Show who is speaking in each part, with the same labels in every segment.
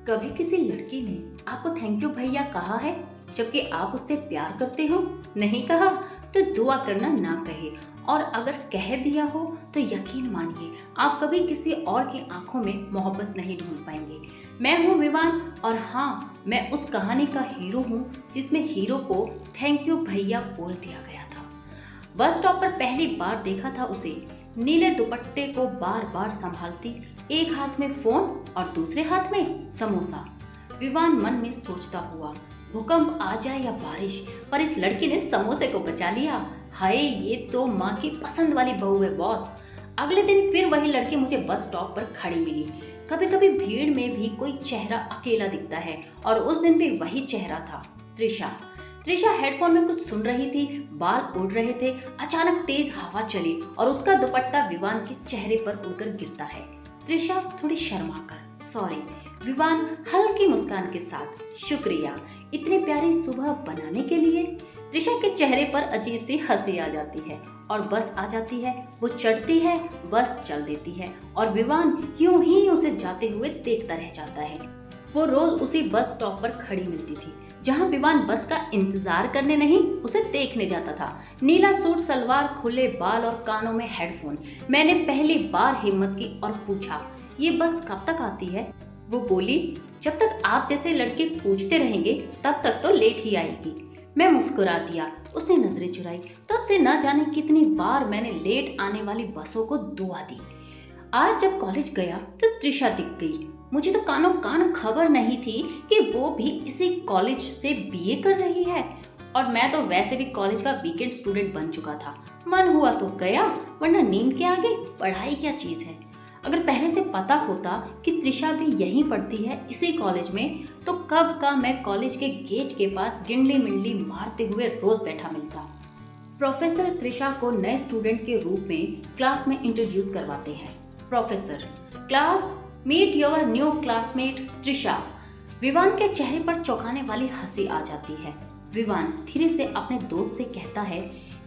Speaker 1: कभी किसी लड़की ने आपको थैंक यू भैया कहा है जबकि आप उससे प्यार करते हो? नहीं कहा तो दुआ करना ना कहे, और अगर कह दिया हो तो यकीन मानिए आप कभी किसी और की आंखों में मोहब्बत नहीं ढूंढ पाएंगे। मैं हूँ विवान, और हाँ, मैं उस कहानी का हीरो हूँ जिसमें हीरो को थैंक यू भैया बोल दिया गया था। बस स्टॉप पर पहली बार देखा था उसे, नीले दुपट्टे को बार बार संभालती, एक हाथ में फोन और दूसरे हाथ में समोसा। विवान मन में सोचता हुआ, भूकंप आ जाए या बारिश, पर इस लड़की ने समोसे को बचा लिया। हाय, ये तो माँ की पसंद वाली बहू है बॉस। अगले दिन फिर वही लड़की मुझे बस स्टॉप पर खड़ी मिली। कभी कभी भीड़ में भी कोई चेहरा अकेला दिखता है, और उस दिन भी वही चेहरा था, त्रिशा। त्रिशा हेडफोन में कुछ सुन रही थी, बाल उड़ रहे थे। अचानक तेज हवा चली और उसका दुपट्टा विवान के चेहरे पर उड़कर गिरता है। त्रिशा थोड़ी शर्माकर, सॉरी। विवान हल्की मुस्कान के साथ, शुक्रिया इतनी प्यारी सुबह बनाने के लिए। त्रिशा के चेहरे पर अजीब सी हंसी आ जाती है और बस आ जाती है। वो चढ़ती है, बस चल देती है और विवान यूं ही उसे जाते हुए देखता रह जाता है। वो रोज उसी बस स्टॉप पर खड़ी मिलती थी जहां विवान बस का इंतजार करने नहीं, उसे देखने जाता था। नीला सूट सलवार, खुले बाल और कानों में हेडफोन। मैंने पहली बार हिम्मत की और पूछा, ये बस कब तक आती है? वो बोली, जब तक आप जैसे लड़के पूछते रहेंगे तब तक तो लेट ही आएगी। मैं मुस्कुरा दिया। उसने नजरें चुराई। तब से न जाने कितनी बार मैंने लेट आने वाली बसों को दुआ दी। आज जब कॉलेज गया तो त्रिशा दिख गई। मुझे तो कानों कान खबर नहीं थी कि वो भी इसी कॉलेज से बीए कर रही है, और मैं तो वैसे भी कॉलेज का वीकेंड स्टूडेंट बन चुका था। मन हुआ तो गया, वरना नींद के आगे पढ़ाई क्या चीज है। अगर पहले से पता होता कि त्रिशा भी यहीं पढ़ती है इसी कॉलेज में, तो कब का मैं कॉलेज के गेट के पास गिंडली मिंडली मारते हुए रोज बैठा मिलता। प्रोफेसर त्रिशा को नए स्टूडेंट के रूप में क्लास में इंट्रोड्यूस करवाते हैं। Professor, class meet your new classmate Trisha. Vivaan के चेहरे पर चौंकाने वाली हंसी आ जाती है। विवान धीरे से अपने दोस्त से कहता है,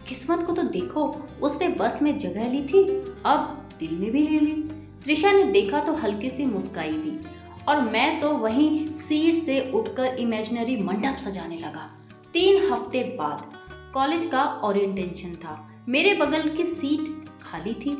Speaker 1: किस्मत को तो देखो, उसने बस में जगह ली थी, अब दिल में भी ले ली। त्रिशा ने देखा तो हल्की सी मुस्काई भी, और मैं तो वहीं सीट से उठकर इमेजिनरी मंडप सजाने लगा। 3 हफ्ते बाद कॉलेज का ओरिएंटेशन था। मेरे बगल की सीट खाली थी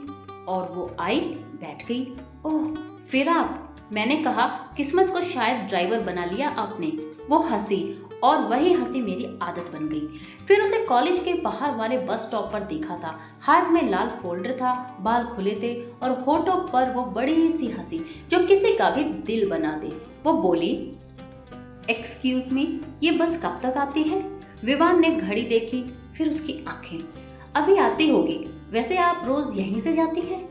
Speaker 1: और वो आई, बैठ गई। ओह, फिर आप? मैंने कहा, किस्मत को शायद ड्राइवर बना लिया आपने। वो हंसी, और वही हंसी मेरी आदत बन गई। फिर उसे कॉलेज के बाहर वाले बस स्टॉप पर देखा था। हाथ में लाल फोल्डर था, बाल खुले थे और होठों पर वो बड़ी सी हंसी जो किसी का भी दिल बना दे। वो बोली, एक्सक्यूज मी, ये बस कब तक आती है? विवान ने घड़ी देखी, फिर उसकी आंखें। अभी आती होगी, वैसे आप रोज यहीं से जाती हैं?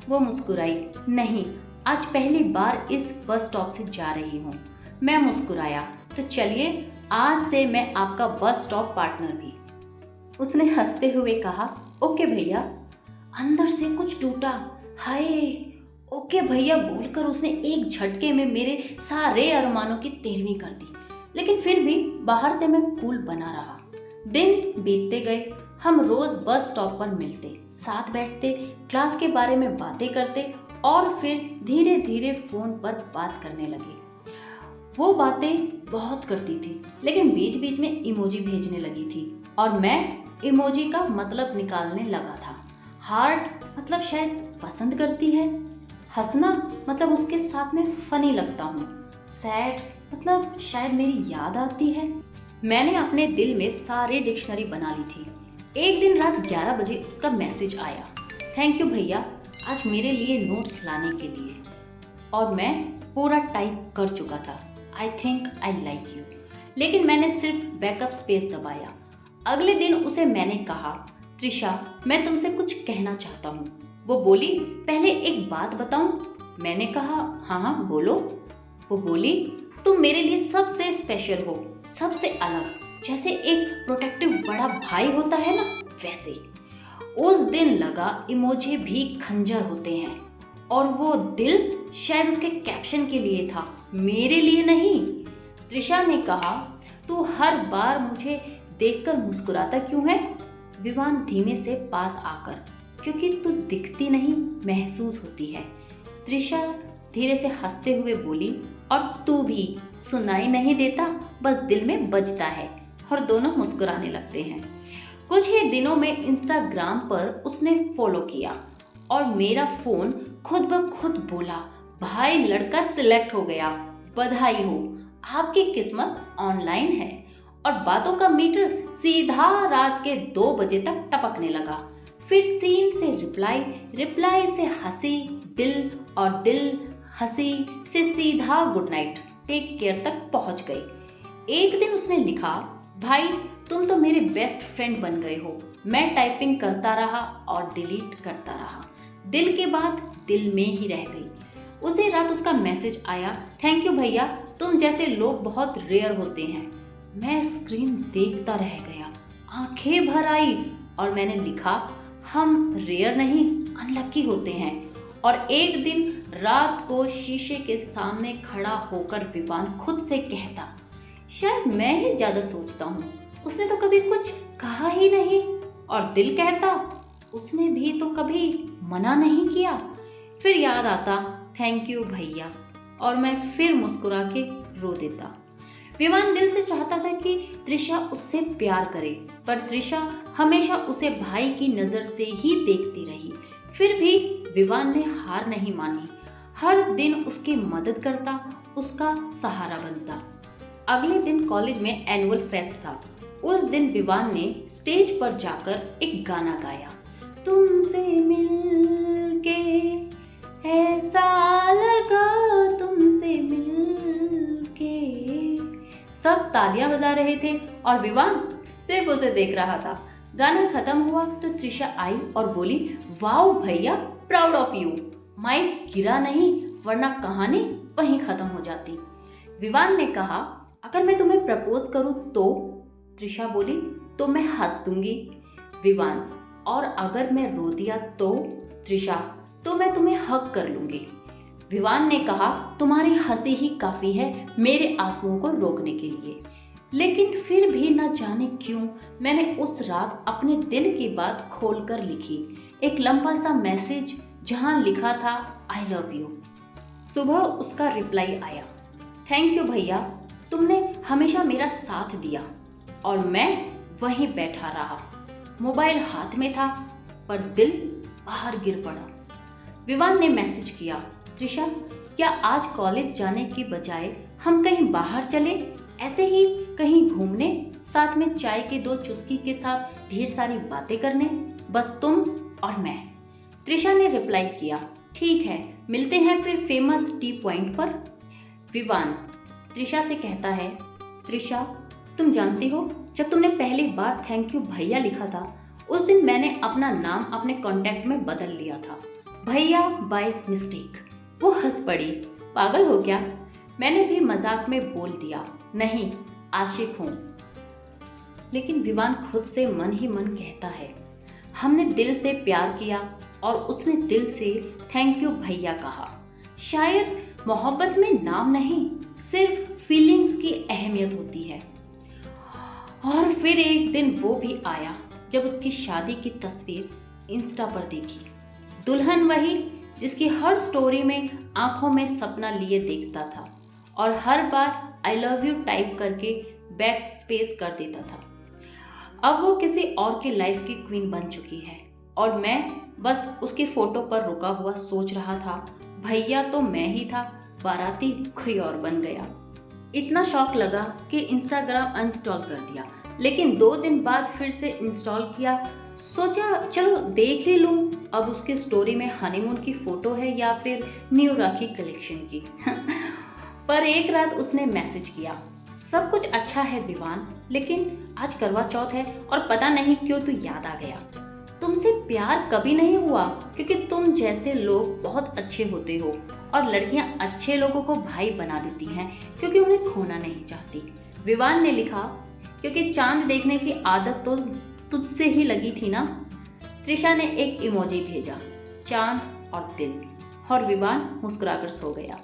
Speaker 1: वो मुस्कुराई। नहीं, आज पहली बार इस बस स्टॉप से जा रही हूँ। मैं मुस्कुराया। तो चलिए, आज से मैं आपका बस स्टॉप पार्टनर भी। उसने हंसते हुए कहा, ओके भैया। अंदर से कुछ टूटा। हाय, ओके भैया बोलकर उसने एक झटके में मेरे सारे अरमानों की तेरवीं कर दी। लेकिन फिर भी बाहर से मैं कूल बना रहा। दिन बीतते गए। हम रोज बस स्टॉप पर मिलते, साथ बैठते, क्लास के बारे में बातें करते और फिर धीरे धीरे फोन पर बात करने लगे। वो बातें बहुत करती थी, लेकिन बीच बीच में इमोजी भेजने लगी थी और मैं इमोजी का मतलब निकालने लगा था। हार्ट मतलब शायद पसंद करती है, हंसना मतलब उसके साथ में फनी लगता हूँ, सैड मतलब शायद मेरी याद आती है। मैंने अपने दिल में सारी डिक्शनरी बना ली थी। एक दिन रात 11 बजे उसका मैसेज आया, थैंक यू भैया आज मेरे लिए नोट्स लाने के लिए। और मैं पूरा टाइप कर चुका था, I think I like you, लेकिन मैंने सिर्फ बैकअप स्पेस दबाया। अगले दिन उसे मैंने कहा, त्रिशा मैं तुमसे कुछ कहना चाहता हूँ। वो बोली, पहले एक बात बताऊं? मैंने कहा, हाँ हाँ बोलो। वो बोली, तुम मेरे लिए सबसे स्पेशल हो, सबसे अलग, जैसे एक प्रोटेक्टिव बड़ा भाई होता है ना, वैसे। उस दिन लगा इमोजी भी खंजर होते हैं, और वो दिल शायद उसके कैप्शन के लिए था, मेरे लिए नहीं। त्रिशा ने कहा, तू हर बार मुझे देखकर मुस्कुराता क्यों है? विवान धीमे से पास आकर, क्योंकि तू दिखती नहीं, महसूस होती है। त्रिशा धीरे से हंसते हुए बोली, और तू भी सुनाई नहीं देता, बस दिल में बजता है। और दोनों मुस्कुराने लगते हैं। कुछ ही दिनों में इंस्टाग्राम पर उसने फॉलो किया और मेरा फोन खुद ब खुद बोला, भाई लड़का सिलेक्ट हो गया, बधाई हो, आपकी किस्मत ऑनलाइन है। और बातों का मीटर सीधा रात के 2 बजे तक टपकने लगा। फिर सीन से रिप्लाई, रिप्लाई से हंसी, दिल और दिल हंसी से सीधा गुड नाइट, टेक केयर तक पहुंच गई। एक दिन उसने लिखा, भाई तुम तो मेरे बेस्ट फ्रेंड बन गए हो। मैं टाइपिंग करता रहा और डिलीट करता रहा, दिल की बात दिल में ही रह गई। उसी रात उसका मैसेज आया, थैंक यू भैया, तुम जैसे लोग बहुत रेयर होते हैं। मैं स्क्रीन देखता रह गया, आंखें भर आई और मैंने लिखा, हम रेयर नहीं अनलकी होते हैं। और एक दिन रात को शीशे के सामने खड़ा होकर विवान खुद से कहता, शायद मैं ही ज्यादा सोचता हूँ, उसने तो कभी कुछ कहा ही नहीं। और दिल कहता, उसने भी तो कभी मना नहीं किया। फिर याद आता, थैंक यू भैया, और मैं फिर मुस्कुरा के रो देता। विवान दिल से चाहता था कि त्रिशा उससे प्यार करे, पर त्रिशा हमेशा उसे भाई की नजर से ही देखती रही। फिर भी विवान ने हार नहीं मानी, हर दिन उसकी मदद करता, उसका सहारा बनता। अगले दिन कॉलेज में एनुअल फेस्ट था। उस दिन विवान ने स्टेज पर जाकर एक गाना गाया, तुमसे मिलके ऐसा लगा, तुमसे मिलके। सब तालियां बजा रहे थे और विवान सिर्फ उसे देख रहा था। गाना खत्म हुआ तो त्रिशा आई और बोली, वाओ भैया, प्राउड ऑफ यू। माइक गिरा नहीं, वरना कहानी वहीं खत्म हो जाती। विवान ने कहा, अगर मैं तुम्हें प्रपोज करूं तो? त्रिशा बोली, तो मैं हंस दूंगी। विवान, और अगर मैं रो दिया तो? त्रिशा, तो मैं तुम्हें हक कर लूंगी। विवान ने कहा, तुम्हारी हंसी ही काफी है मेरे आंसुओं को रोकने के लिए। लेकिन फिर भी न जाने क्यों मैंने उस रात अपने दिल की बात खोलकर लिखी, एक लंबा सा मैसेज जहां लिखा था, आई लव यू। सुबह उसका रिप्लाई आया, थैंक यू भैया, तुमने हमेशा मेरा साथ दिया। और मैं वहीं बैठा रहा, मोबाइल हाथ में था पर दिल बाहर गिर पड़ा। विवान ने मैसेज किया, त्रिशा, क्या आज कॉलेज जाने के बजाय हम कहीं बाहर चले, ऐसे ही कहीं घूमने, साथ में चाय के 2 चुस्की के साथ ढेर सारी बातें करने, बस तुम और मैं। त्रिशा ने रिप्लाई किया, ठीक है, मिलते हैं फिर फेमस टी पॉइंट पर। विवान त्रिशा से कहता है, त्रिशा, तुम जानती हो, जब तुमने पहली बार थैंक यू भैया लिखा था, उस दिन मैंने अपना नाम अपने कांटेक्ट में बदल लिया था, भैया बाय मिस्टेक। वो हंस पड़ी, पागल हो क्या? मैंने भी मजाक में बोल दिया, नहीं, आशिक हूं। लेकिन विवान खुद से मन ही मन कहता है, हमने दिल से प्यार किया और उसने दिल से थैंक यू भैया कहा। शायद मोहब्बत में नाम नहीं, सिर्फ फीलिंग्स की अहमियत होती है। और फिर एक दिन वो भी आया जब उसकी शादी की तस्वीर इंस्टा पर देखी। दुल्हन वही जिसकी हर स्टोरी में आंखों में सपना लिए देखता था और हर बार आई लव यू टाइप करके बैक स्पेस कर देता था। अब वो किसी और की लाइफ की क्वीन बन चुकी है और मैं बस उसकी फोटो पर रुका हुआ सोच रहा था, भैया तो मैं ही था, बाराती कोई और बन गया। इतना शौक लगा कि इंस्टाग्राम अनइंस्टॉल कर दिया, लेकिन 2 दिन बाद फिर से इंस्टॉल किया। सोचा चलो देख ही लूं अब उसके स्टोरी में हनीमून की फोटो है या फिर न्यू राखी कलेक्शन की। पर एक रात उसने मैसेज किया, सब कुछ अच्छा है विवान, लेकिन आज करवा चौथ है और पता नहीं क्यों तू याद आ गया। तुमसे प्यार कभी नहीं हुआ क्योंकि तुम जैसे लोग बहुत अच्छे होते हो और लड़कियां अच्छे लोगों को भाई बना देती हैं क्योंकि उन्हें खोना नहीं चाहती। विवान ने लिखा, क्योंकि चांद देखने की आदत तो तुझसे ही लगी थी ना। त्रिशा ने एक इमोजी भेजा, चांद और दिल, और विवान मुस्कुराकर सो गया।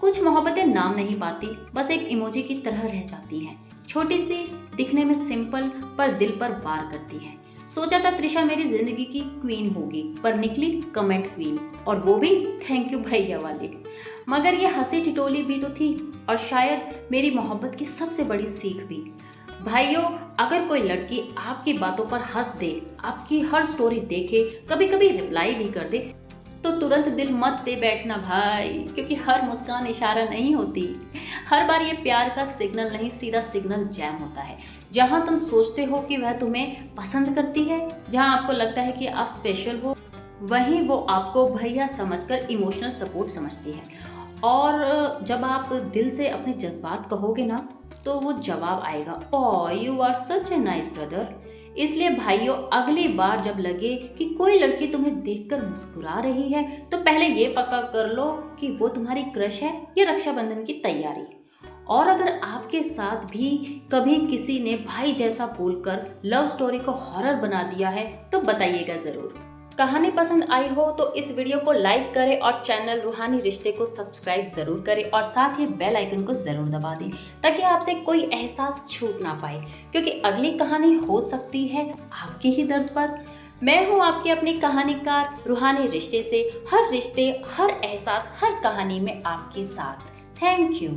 Speaker 1: कुछ मोहब्बतें नाम नहीं पाती, बस एक इमोजी की तरह रह जाती हैं, छोटी सी, दिखने में सिंपल पर दिल पर वार करती हैं। सोचा था त्रिशा मेरी जिंदगी की क्वीन होगी, पर निकली कमेंट क्वीन, और वो भी थैंक यू भैया वाली। मगर ये हंसी ठिठोली भी तो थी और शायद मेरी मोहब्बत की सबसे बड़ी सीख भी। भाइयों, अगर कोई लड़की आपकी बातों पर हंस दे, आपकी हर स्टोरी देखे, कभी कभी रिप्लाई भी कर दे, तो तुरंत दिल मत दे बैठना भाई, क्योंकि हर मुस्कान इशारा नहीं होती। हर बार ये प्यार का सिग्नल नहीं, सीधा सिग्नल जैम होता है। जहां तुम सोचते हो कि वह तुम्हें पसंद करती है, जहां आपको लगता है कि आप स्पेशल हो, वहीं वो आपको भैया समझकर इमोशनल सपोर्ट समझती है। और जब आप दिल से अपने जज्बात कहोगे ना, तो वो जवाब आएगा, oh you are such a nice brother. इसलिए भाइयों, अगली बार जब लगे कि कोई लड़की तुम्हें देखकर मुस्कुरा रही है, तो पहले ये पक्का कर लो कि वो तुम्हारी क्रश है या रक्षाबंधन की तैयारी। और अगर आपके साथ भी कभी किसी ने भाई जैसा बोलकर लव स्टोरी को हॉरर बना दिया है, तो बताइएगा जरूर। कहानी पसंद आई हो तो इस वीडियो को लाइक करें और चैनल रूहानी रिश्ते को सब्सक्राइब जरूर करें और साथ ही बेल आइकन को जरूर दबा दें, ताकि आपसे कोई एहसास छूट ना पाए, क्योंकि अगली कहानी हो सकती है आपके ही दर्द पर। मैं हूँ आपकी अपनी कहानीकार रूहानी रिश्ते से, हर रिश्ते, हर एहसास, हर कहानी में आपके साथ। Thank you.